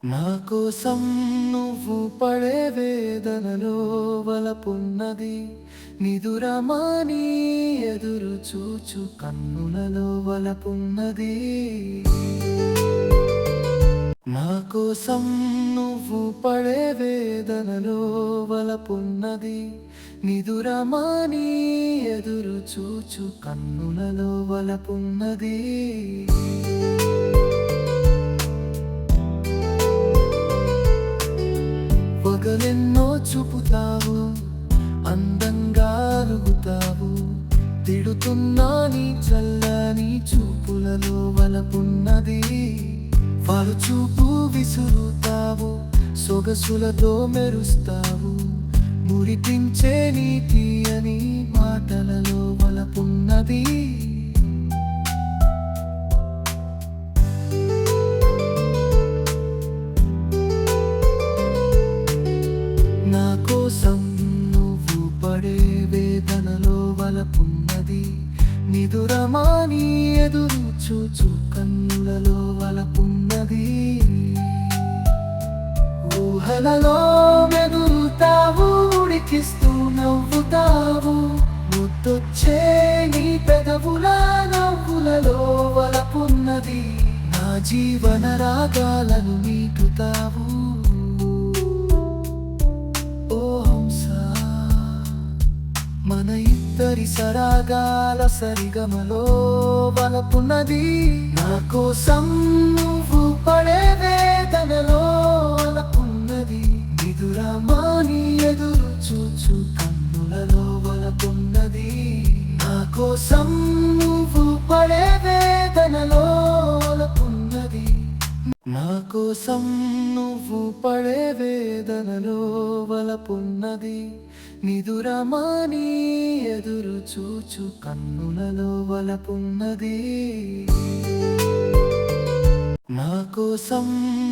నా కోసం నువ్వు పడే వేదనలో వలపున్నది, నిదురమాని ఎదురు చూచు కన్నులలో వలపున్నది. నా కోసం నువ్వు పడే వేదనలో వలపున్నది, నిదురమాని ఎదురు చూచు కన్నులలో వలపున్నది. పగలెన్నో చూపుతావు, అందంగా అరుగుతావు, తిడుతున్నా నీ చల్లని చూపులలో వలపున్నది. వారు చూపు విసురుతావు, సొగసులతో మెరుస్తావు, మురిపించే నీ తీయని మాటలలో వలపున్నది. నా కోసం నువ్వు పడే వేదనలో వలపున్నది, నిదురమాని ఎదురు చూచు కన్నులలో వలపున్నది. ఊహలలో మెదులుతావు, ఉడికిస్తూ నవ్వుతావు, ముద్దొచ్చే నీ పెదవుల నవ్వులలో వలపున్నది. నా జీవన రాగాలను మీటుతావు, మన ఇద్దరి సరాగాల సరిగమలో వలపున్నది. నా కోసం నువ్వు పడే వేదనలో వలపున్నది, నిదురమాని ఎదురు చూచు కన్నులలో వలపున్నది. నా కోసం నువ్వు పడే వేదనలో వలపున్నది. నా కోసం నువ్వు పడే వేదనలో వలపున్నది, నిదురమాని ఎదురు చూచు కన్నులలో వలపున్నది. నా కోసం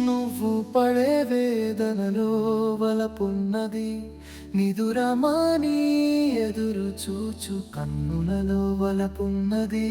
నువ్వు పడే వేదనలో వలపున్నది, నిదురమాని ఎదురు చూచు కన్నులలో వలపున్నది.